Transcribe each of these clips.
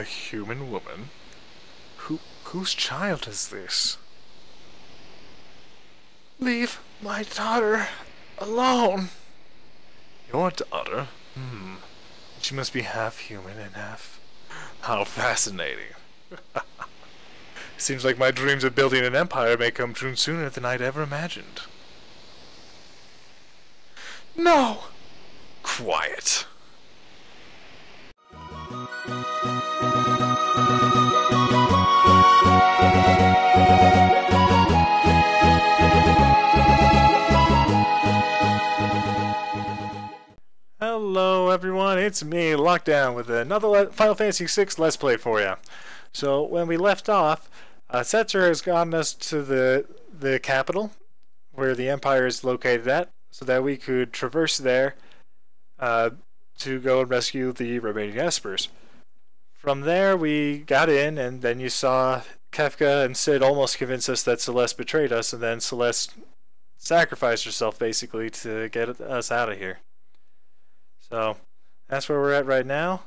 a human woman? Whose child is this? Leave my daughter alone. Your daughter? She must be half human and half... How fascinating. Seems like my dreams of building an empire may come true sooner than I'd ever imagined. No! Quiet. Hello everyone, it's me, Lockdown, with another Final Fantasy VI Let's Play for you. So when we left off, Setzer has gotten us to the capital, where the Empire is located at, so that we could traverse there to go and rescue the remaining Espers. From there we got in, and then you saw Kefka and Sid almost convince us that Celeste betrayed us, and then Celeste sacrificed herself basically to get us out of here. So that's where we're at right now,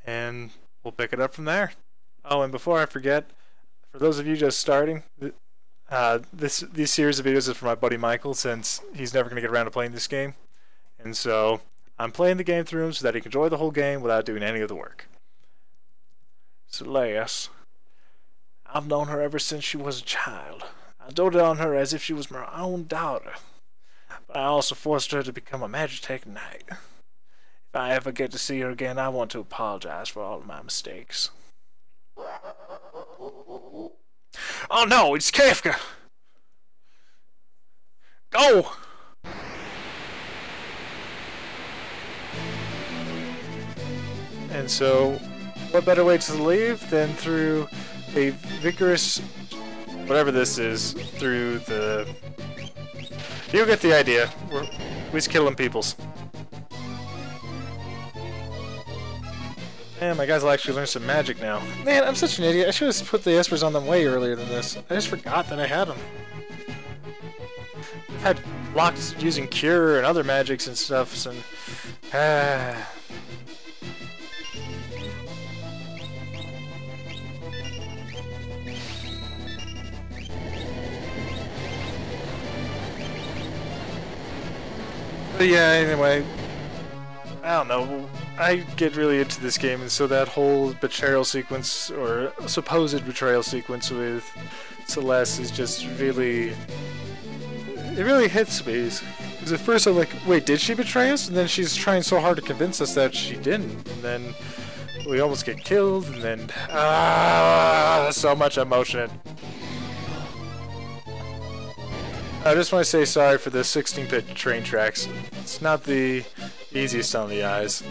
and we'll pick it up from there. Oh, and before I forget, for those of you just starting, this series of videos is for my buddy Michael, since he's never going to get around to playing this game. And so I'm playing the game through him so that he can enjoy the whole game without doing any of the work. Celeste. I've known her ever since she was a child. I doted on her as if she was my own daughter. But I also forced her to become a Magitech Knight. If I ever get to see her again, I want to apologize for all of my mistakes. Oh no, it's Kefka! Go! And so, what better way to leave than through a vigorous, whatever this is, through the... You get the idea. We're just killing peoples. Man, my guys will actually learn some magic now. Man, I'm such an idiot. I should have put the Espers on them way earlier than this. I just forgot that I had them. I've had blocks using Cure and other magics and stuff, and... But yeah, anyway, I don't know, I get really into this game, and so that whole betrayal sequence, or supposed betrayal sequence with Celeste is just really, it really hits me. Because at first I'm like, wait, did she betray us? And then she's trying so hard to convince us that she didn't, and then we almost get killed, and then, so much emotion. I just want to say sorry for the 16-bit train tracks. It's not the easiest on the eyes.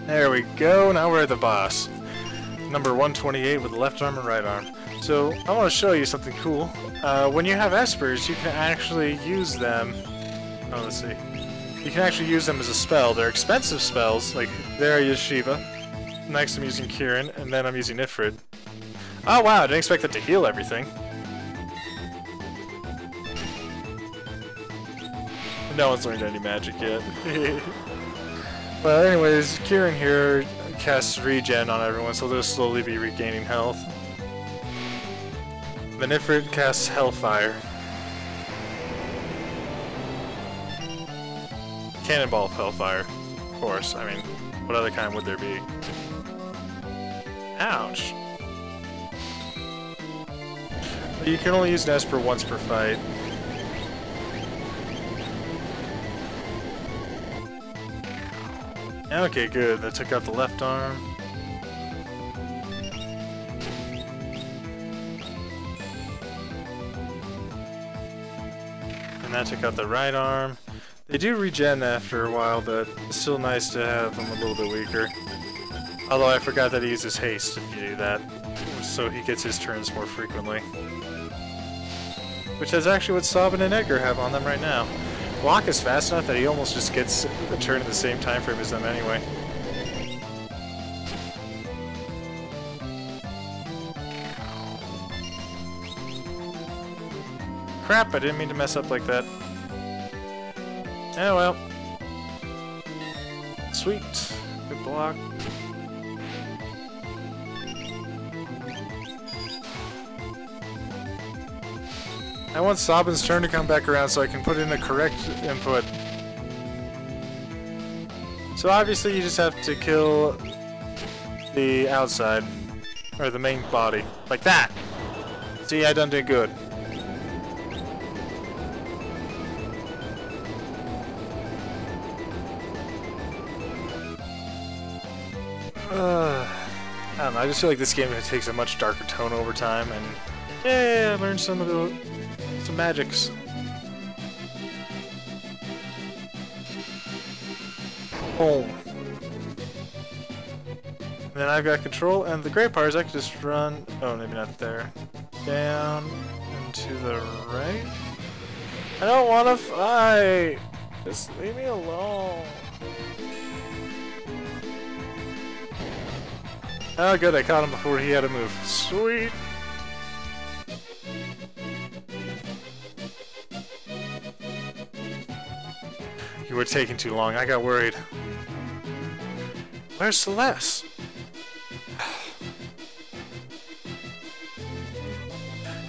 There we go, now we're at the boss. Number 128 with the left arm and right arm. So, I want to show you something cool. When you have Espers, you can actually use them... Oh, let's see. You can actually use them as a spell. They're expensive spells, like there I use Shiva. Next I'm using Kirin, and then I'm using Ifrit. Oh wow, I didn't expect that to heal everything. No one's learned any magic yet. Well, anyways, Kirin here casts regen on everyone, so they'll slowly be regaining health. Ifrit casts Hellfire. Cannonball of Hellfire, of course. I mean, what other kind would there be? Ouch! But you can only use an Esper once per fight. Okay, good. That took out the left arm. And that took out the right arm. They do regen after a while, but it's still nice to have them a little bit weaker. Although I forgot that he uses haste if you do that, so he gets his turns more frequently. Which is actually what Sabin and Edgar have on them right now. Block is fast enough that he almost just gets a turn in the same time frame as them anyway. Crap, I didn't mean to mess up like that. Oh well. Sweet. Good block. I want Sabin's turn to come back around so I can put in the correct input. So obviously you just have to kill the outside, or the main body, like that. See, I done did good. I don't know, I just feel like this game takes a much darker tone over time, and yeah, I learned some magics. Boom. And then I've got control, and the great part is I can just run. Oh, maybe not there. Down and to the right. I don't want to fight. Just leave me alone. Oh, good, I caught him before he had to move. Sweet! You were taking too long, I got worried. Where's Celeste?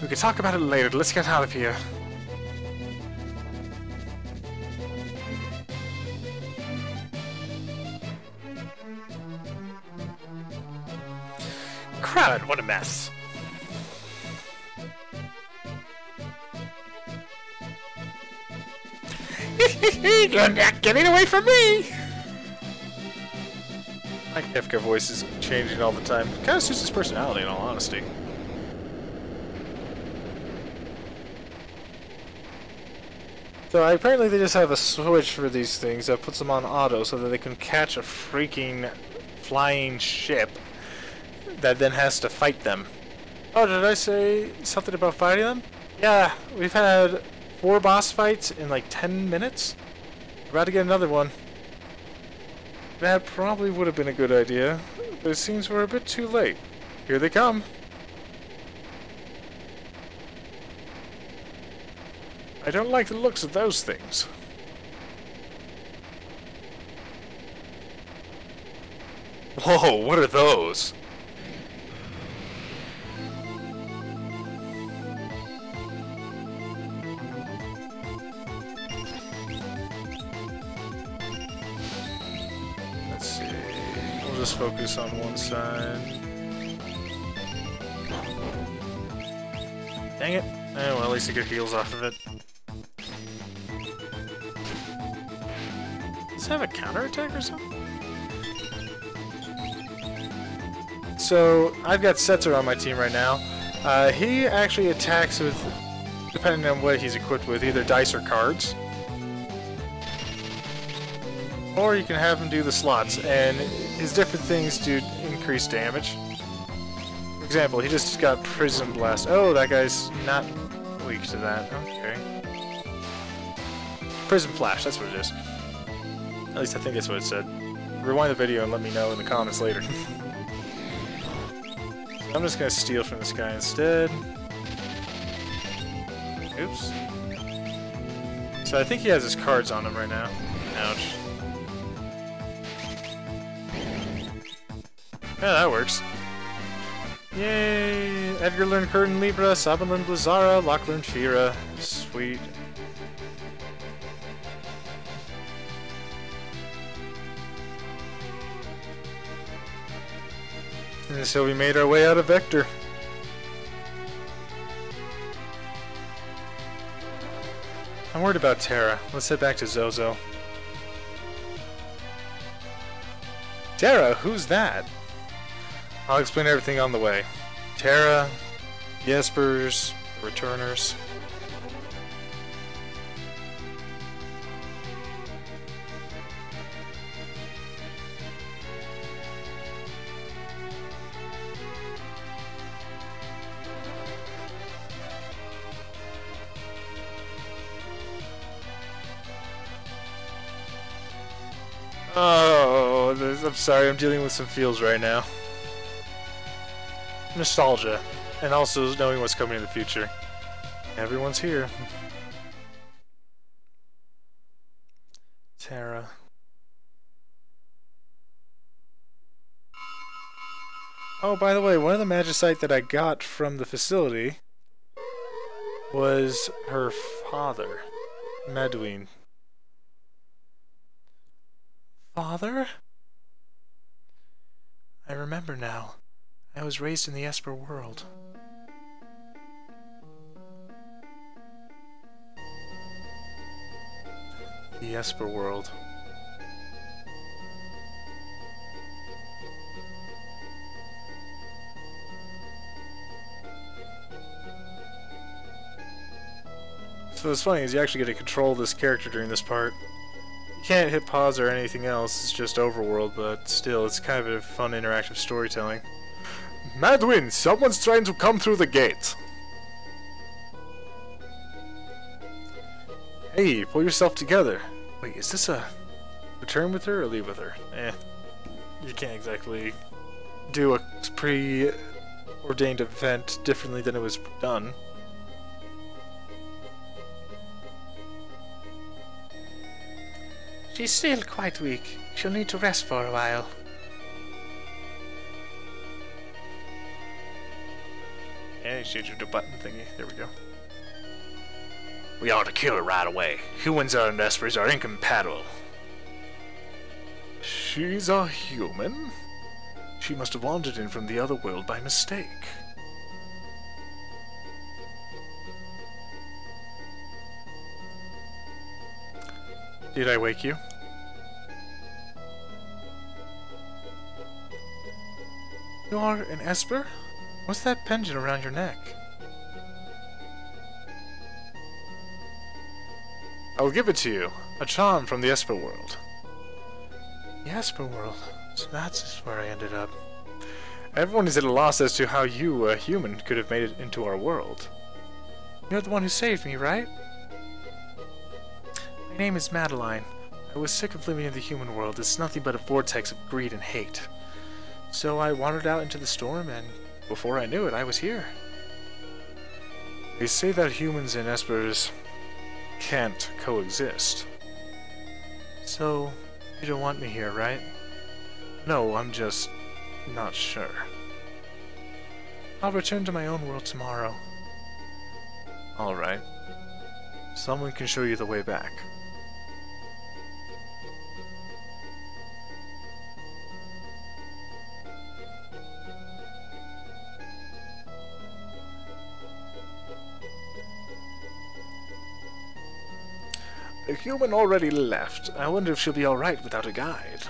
We can talk about it later, let's get out of here. Crud, what a mess. You're not getting away from me! My Kefka voice is changing all the time. Kind of suits his personality, in all honesty. So apparently they just have a switch for these things that puts them on auto so that they can catch a freaking flying ship that then has to fight them. Oh, did I say something about fighting them? Yeah, we've had 4 boss fights in like 10 minutes. We're about to get another one. That probably would have been a good idea, but it seems we're a bit too late. Here they come. I don't like the looks of those things. Whoa, what are those? Let's see. We'll just focus on one side. Dang it. Oh, well, at least I get heals off of it. Does it have a counterattack or something? So, I've got Setzer on my team right now. He actually attacks with, depending on what he's equipped with, either dice or cards. Or you can have him do the slots, and his different things do increase damage. For example, he just got Prism Blast. Oh, that guy's not weak to that. Okay. Prism Flash, that's what it is. At least I think that's what it said. Rewind the video and let me know in the comments later. I'm just gonna steal from this guy instead. Oops. So I think he has his cards on him right now. Ouch. Yeah, that works. Yay! Edgar learned Curtin Libra, Sabin learned Blizzara, Locke learned Fira. Sweet. And so we made our way out of Vector. I'm worried about Terra. Let's head back to Zozo. Terra? Who's that? I'll explain everything on the way. Terra, Jespers, Returners. Oh, I'm sorry, I'm dealing with some feels right now. Nostalgia, and also knowing what's coming in the future. Everyone's here. Terra. Oh, by the way, one of the magicite that I got from the facility was her father, Medwin. Father? I remember now. I was raised in the Esper world. The Esper world. So what's funny is you actually get to control this character during this part. You can't hit pause or anything else, it's just overworld, but still, it's kind of a fun interactive storytelling. Madwin, someone's trying to come through the gate. Hey, pull yourself together. Wait, is this a return with her or leave with her? You can't exactly do a pre-ordained event differently than it was done. She's still quite weak. She'll need to rest for a while. Yeah, you should do the button thingy. There we go. We ought to kill her right away. Humans and Espers are incompatible. She's a human? She must have wandered in from the other world by mistake. Did I wake you? You are an Esper? What's that pendant around your neck? I'll give it to you. A charm from the Esper world. The Esper world? So that's where I ended up. Everyone is at a loss as to how you, a human, could have made it into our world. You're the one who saved me, right? My name is Madeline. I was sick of living in the human world. It's nothing but a vortex of greed and hate. So I wandered out into the storm, and before I knew it, I was here. They say that humans and Espers can't coexist. So, you don't want me here, right? No, I'm just not sure. I'll return to my own world tomorrow. Alright. Someone can show you the way back. The human already left. I wonder if she'll be alright without a guide.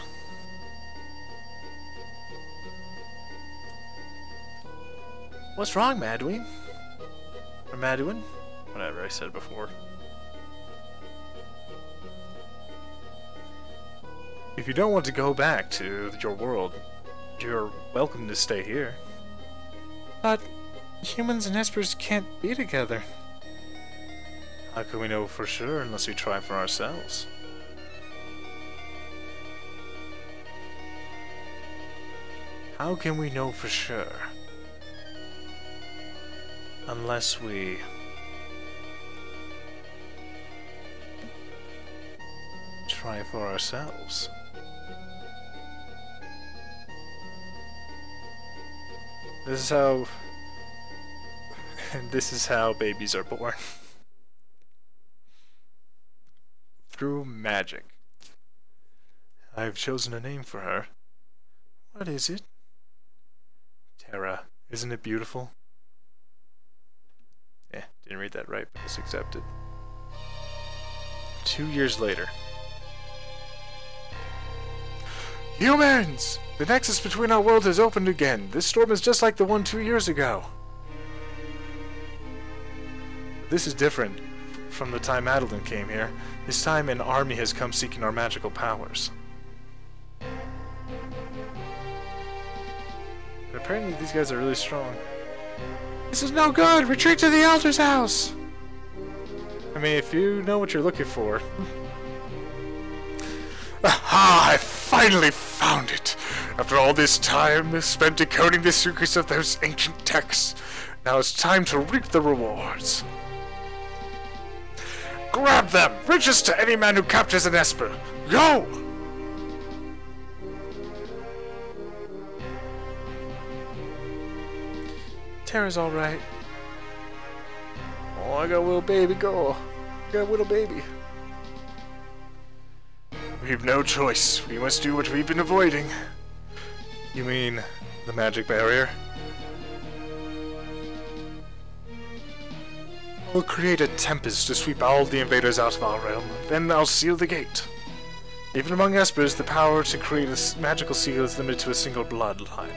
What's wrong, Madwin? Or Madwin? Whatever I said before. If you don't want to go back to your world, you're welcome to stay here. But humans and Espers can't be together. How can we know for sure unless we try for ourselves? How can we know for sure? Unless we... try for ourselves. This is how babies are born. Through magic. I've chosen a name for her. What is it? Terra. Isn't it beautiful? Didn't read that right, but it's accepted. 2 years later. Humans! The nexus between our worlds has opened again. This storm is just like the one 2 years ago. This is different from the time Madeline came here. This time an army has come seeking our magical powers. But apparently these guys are really strong. This is no good! Retreat to the Elder's house! I mean, if you know what you're looking for... Aha! I finally found it! After all this time spent decoding the secrets of those ancient texts, now it's time to reap the rewards. Grab them! Riches to any man who captures an Esper! Go! Terra's alright. Oh, I got a little baby girl. I got a little baby. We've no choice. We must do what we've been avoiding. You mean the magic barrier? I'll create a tempest to sweep all the invaders out of our realm. Then I'll seal the gate. Even among espers, the power to create a magical seal is limited to a single bloodline.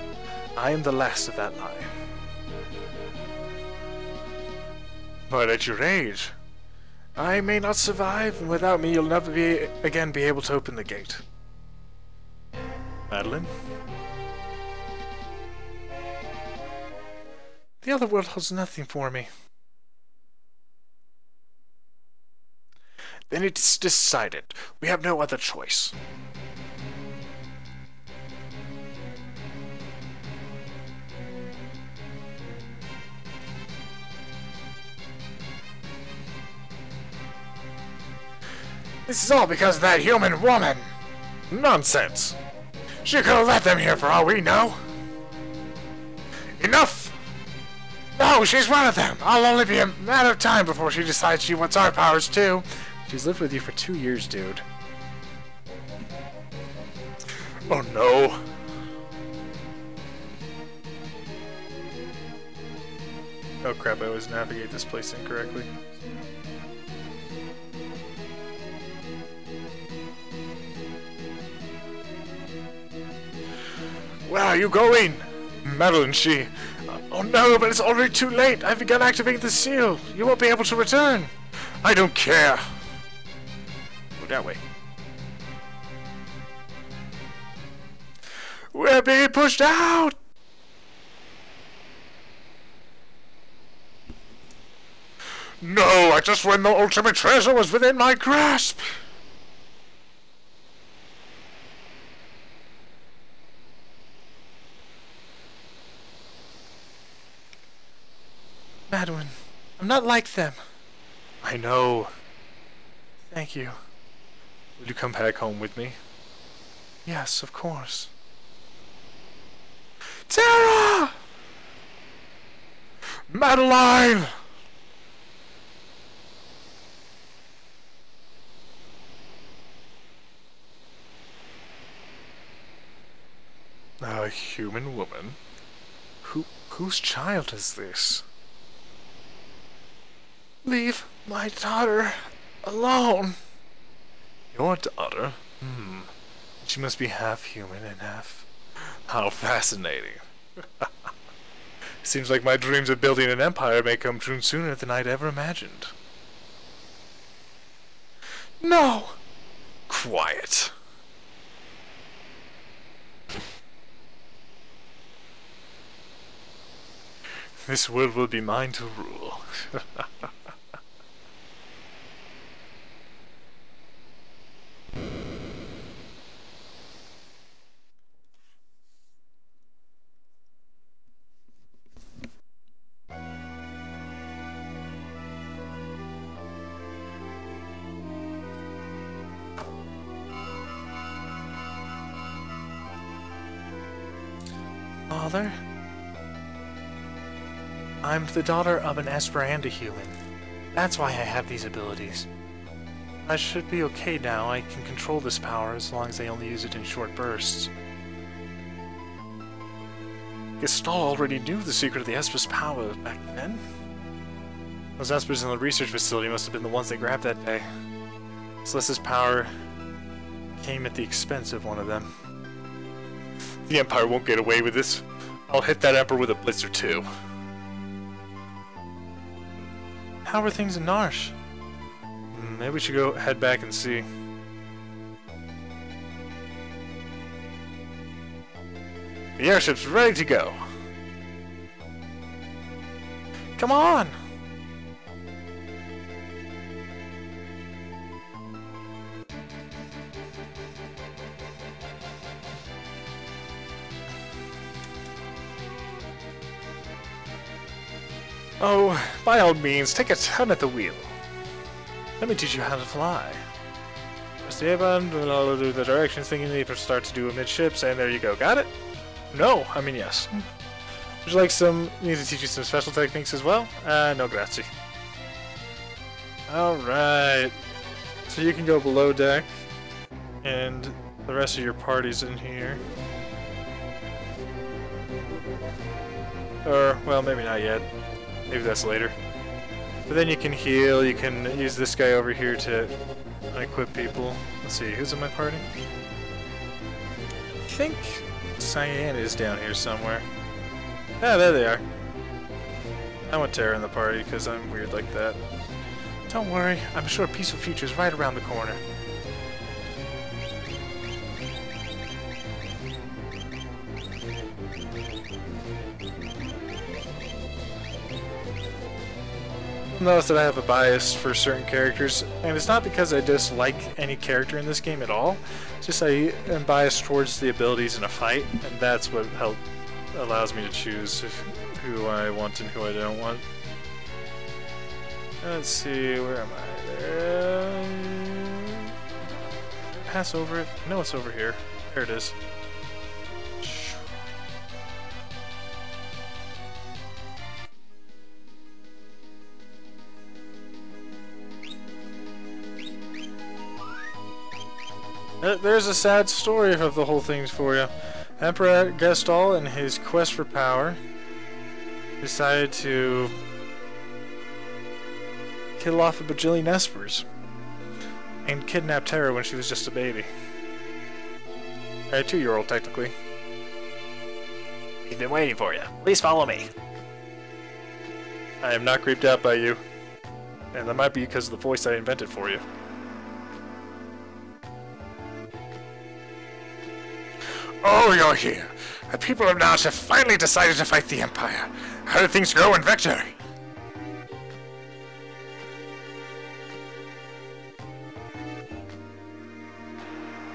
I am the last of that line. But at your age, I may not survive, and without me you'll never again be able to open the gate. Madeline? The other world holds nothing for me. Then it's decided. We have no other choice. This is all because of that human woman! Nonsense! She could have let them here for all we know! Enough! No, she's one of them! I'll only be a matter of time before she decides she wants our powers too! She's lived with you for 2 years, dude. Oh no! Oh crap, I always navigate this place incorrectly. Where are you going? Madeline, she... Oh no, but it's already too late! I've begun activating the seal! You won't be able to return! I don't care! Go that way. We're being pushed out! No, I just when the ultimate treasure was within my grasp! Madeline, I'm not like them. I know. Thank you. Will you come back home with me? Yes, of course. Terra! Madeline! A human woman? Whose child is this? Leave my daughter alone. Your daughter? She must be half human and half... How fascinating. Seems like my dreams of building an empire may come true sooner than I'd ever imagined. No! Quiet. This world will be mine to rule. Father? I'm the daughter of an Esper and a human. That's why I have these abilities. I should be okay now. I can control this power as long as I only use it in short bursts. Gestalt already knew the secret of the Esper's power back then. Those Espers in the research facility must have been the ones they grabbed that day. Celeste's power came at the expense of one of them. The Empire won't get away with this. I'll hit that Emperor with a blitz or two. How are things in Narsh? Maybe we should go head back and see. The airship's ready to go. Come on! Oh, by all means, take a turn at the wheel. Let me teach you how to fly. Press the A button, do the directions thinking you start to do amidships, and there you go. Got it? No, I mean yes. Would you like need to teach you some special techniques as well? No grazie. Alright. So you can go below deck, and the rest of your party's in here. Or, well, maybe not yet. Maybe that's later. But then you can heal, you can use this guy over here to equip people. Let's see, who's in my party? I think Cyan is down here somewhere. Ah, there they are. I want Terra in the party because I'm weird like that. Don't worry, I'm sure a peaceful future is right around the corner. Notice that I have a bias for certain characters, and it's not because I dislike any character in this game at all. It's just I am biased towards the abilities in a fight, and that's what allows me to choose who I want and who I don't want. Let's see, where am I? There. Pass over it? No, it's over here. There it is. There's a sad story of the whole thing for you. Emperor Gestal, in his quest for power, decided to kill off a bajillion espers and kidnap Terra when she was just a baby. A 2-year-old, technically. We've been waiting for you. Please follow me. I am not creeped out by you. And that might be because of the voice I invented for you. Oh, you're here. The people of Nash have finally decided to fight the Empire. How did things go in Vector?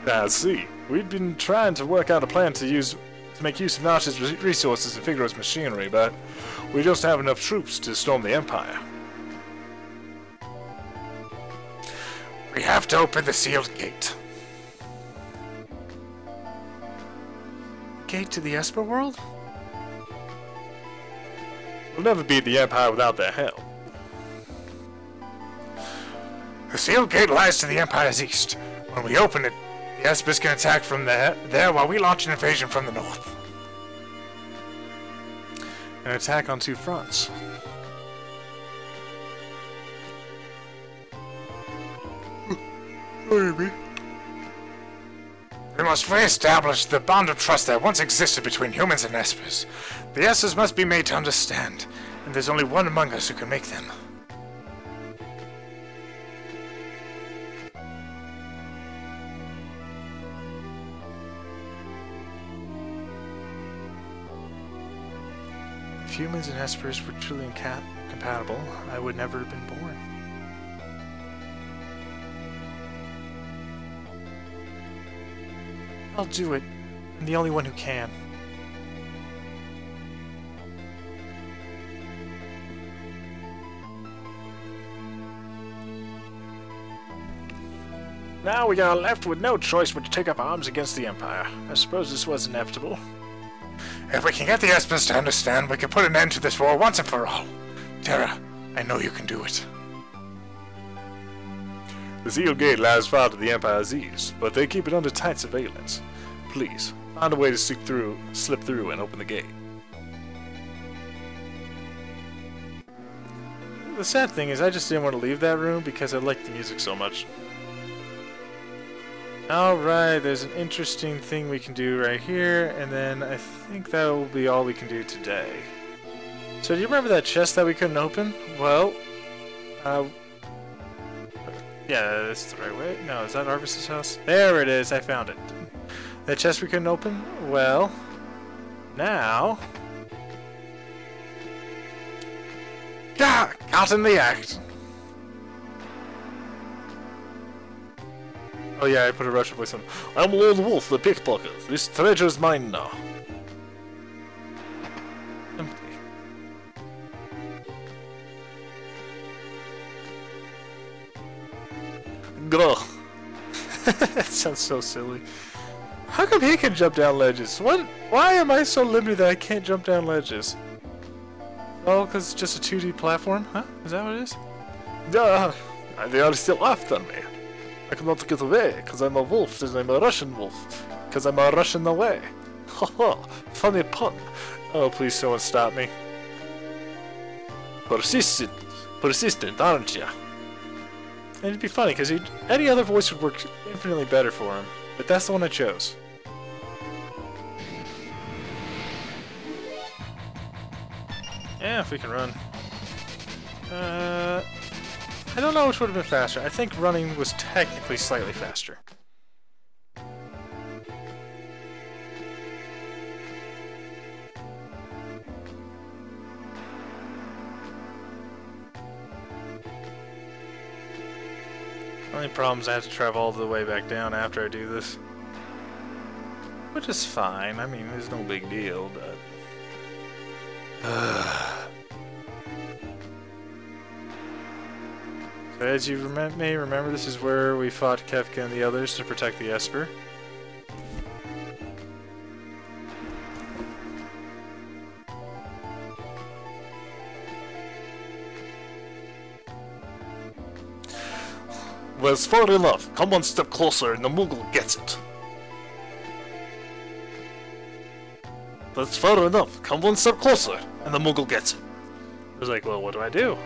I see. We'd been trying to work out a plan to make use of Nash's resources and Figaro's machinery, but we just have enough troops to storm the Empire. We have to open the sealed gate. Gate to the Esper world? We'll never beat the Empire without their help. The sealed gate lies to the Empire's east. When we open it, the Espers can attack from there while we launch an invasion from the north. An attack on 2 fronts. Maybe. We must re-establish the bond of trust that once existed between humans and Espers. The Espers must be made to understand, and there's only one among us who can make them. If humans and Espers were truly compatible, I would never have been born. I'll do it. I'm the only one who can. Now we are left with no choice but to take up arms against the Empire. I suppose this was inevitable. If we can get the Espers to understand, we can put an end to this war once and for all. Terra, I know you can do it. The sealed gate lies far to the Empire's east, but they keep it under tight surveillance. Please, find a way to slip through, and open the gate. The sad thing is I just didn't want to leave that room because I liked the music so much. Alright, there's an interesting thing we can do right here, and then I think that will be all we can do today. So do you remember that chest that we couldn't open? Well, yeah, that's the right way. No, is that Arvis's house? There it is, I found it. That chest we couldn't open? Well, now... Caught in the act. Oh yeah, I put a Russian voice on. I'm Lord Wolf, the pickpocket. This treasure's mine now. Empty. Grr. That sounds so silly. How come he can jump down ledges? What? Why am I so limited that I can't jump down ledges? Oh, because it's just a 2D platform? Huh? Is that what it is? Duh! And they are still after me. I cannot get away, because I'm a wolf, and I'm a Russian wolf. Because I'm a Russian away. Haha, funny pun. Oh, please someone stop me. Persistent, aren't ya? And it'd be funny, because any other voice would work infinitely better for him. But that's the one I chose. Yeah, if we can run. I don't know which would have been faster. I think running was technically slightly faster. Only problem is I have to travel all the way back down after I do this. Which is fine. I mean, it's no big deal, but... So as you may remember, this is where we fought Kefka and the others to protect the Esper. Well, it's far enough. Come one step closer and the Moogle gets it. That's far enough. Come one step closer and the Moogle gets it. I was like, well, what do I do?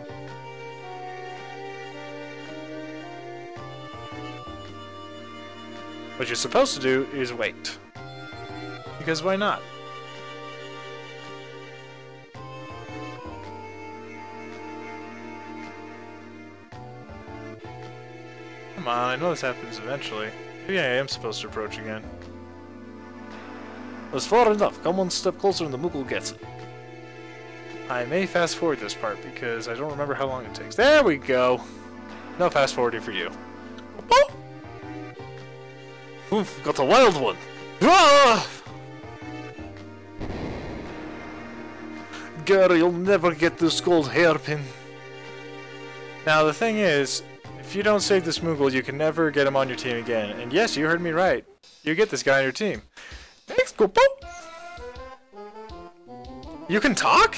What you're supposed to do is wait. Because why not? Come on, I know this happens eventually. Maybe I am supposed to approach again. That's far enough. Come one step closer and the Moogle gets it. I may fast forward this part because I don't remember how long it takes. There we go! No fast forwarding for you. Oof, got a wild one. Ah! Girl, you'll never get this gold hairpin. Now the thing is, if you don't save this Moogle, you can never get him on your team again. And yes, you heard me right. You get this guy on your team. Thanks, go boop! You can talk?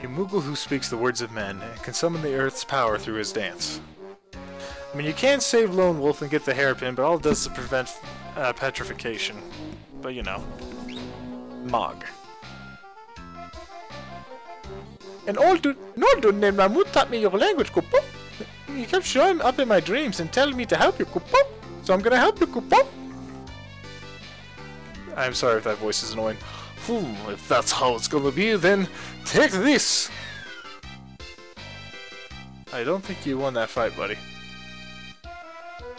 A Moogle who speaks the words of men and can summon the Earth's power through his dance. I mean, you can save Lone Wolf and get the hairpin, but all it does is prevent petrification. But you know. Mog. An old dude named Mahmoud taught me your language, Kupo. He kept showing up in my dreams and telling me to help you, Kupo. So I'm gonna help you, Kupo. I'm sorry if that voice is annoying. If that's how it's gonna be, then take this! I don't think you won that fight, buddy.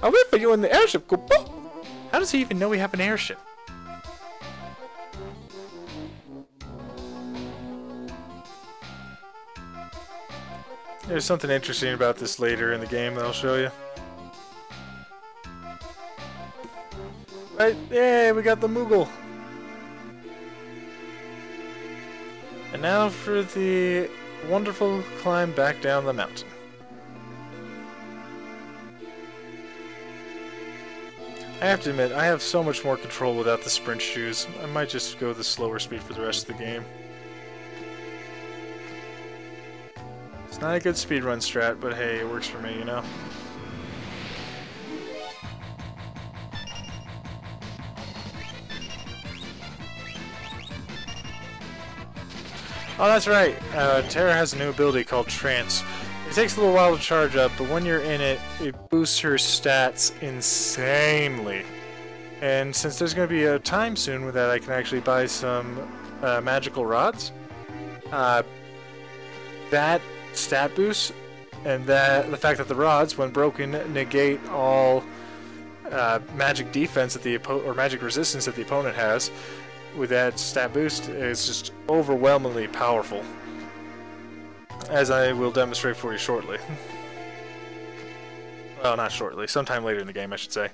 I'll wait for you in the airship, Kupo! How does he even know we have an airship? There's something interesting about this later in the game that I'll show you. Right, yay, we got the Moogle! And now for the wonderful climb back down the mountain. I have to admit, I have so much more control without the sprint shoes. I might just go the slower speed for the rest of the game. It's not a good speedrun strat, but hey, it works for me, you know? Oh, that's right. Terra has a new ability called Trance. It takes a little while to charge up, but when you're in it, it boosts her stats insanely. And since there's going to be a time soon with that I can actually buy some magical rods, that stat boost and the fact that the rods, when broken, negate all magic defense that or magic resistance that the opponent has, with that stat boost, is just overwhelmingly powerful. As I will demonstrate for you shortly. Well, not shortly. Sometime later in the game, I should say.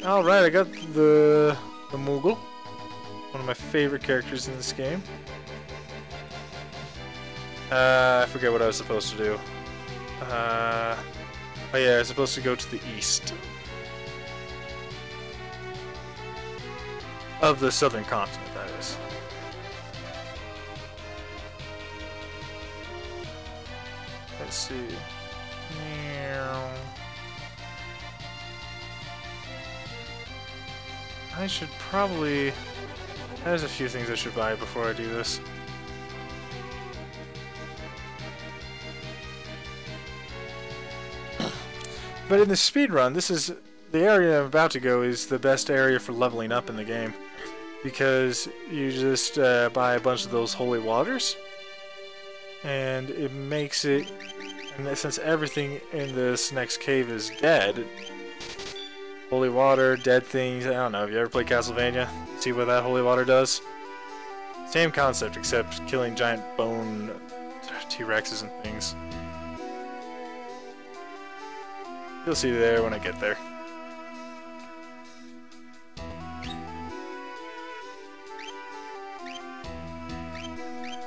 Alright, I got the Moogle. One of my favorite characters in this game. I forget what I was supposed to do. Oh yeah, I was supposed to go to the east. Of the southern continent, that is. let's see. I should probably... There's a few things I should buy before I do this. But in the speedrun, this is... The area I'm about to go is the best area for leveling up in the game. Because you just buy a bunch of those holy waters. And it makes it... And since everything in this next cave is dead... Holy water, dead things, I don't know, have you ever played Castlevania? See what that holy water does? Same concept, except killing giant bone T-Rexes and things. You'll see there when I get there.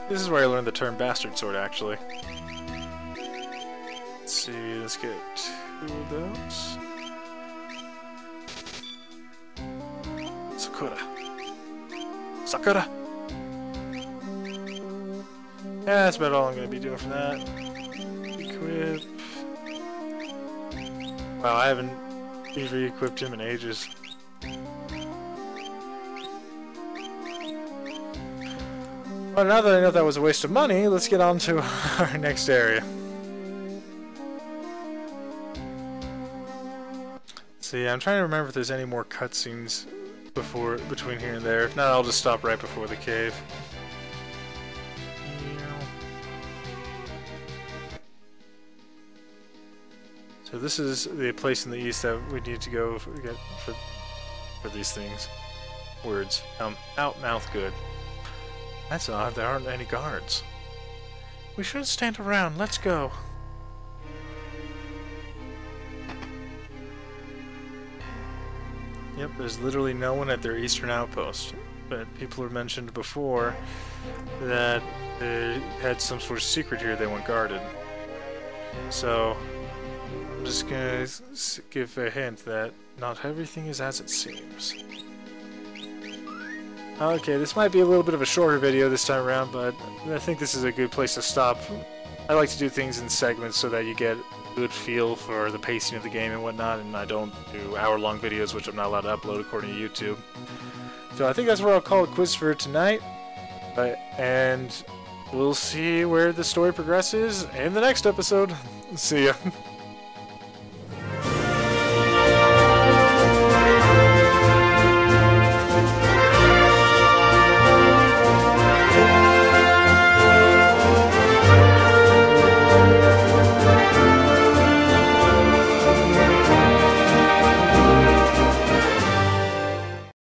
This is where I learned the term bastard sword, actually. Let's see, let's get 2 of those. Sakura! Yeah, that's about all I'm going to be doing for that. Equip. Wow, I haven't re-equipped him in ages. Well, now that I know that was a waste of money, let's get on to our next area. See, I'm trying to remember if there's any more cutscenes between here and there. If not, I'll just stop right before the cave. So this is the place in the east that we need to go for these things. Words. Out, mouth, good. That's odd, there aren't any guards. We shouldn't stand around, let's go. Yep, there's literally no one at their eastern outpost. But people have mentioned before that they had some sort of secret here they want guarded. So, I'm just gonna give a hint that not everything is as it seems. Okay, this might be a little bit of a shorter video this time around, but I think this is a good place to stop. I like to do things in segments so that you get a good feel for the pacing of the game and whatnot, and I don't do hour-long videos, which I'm not allowed to upload according to YouTube. So I think that's where I'll call it quits for tonight, and we'll see where the story progresses in the next episode. See ya.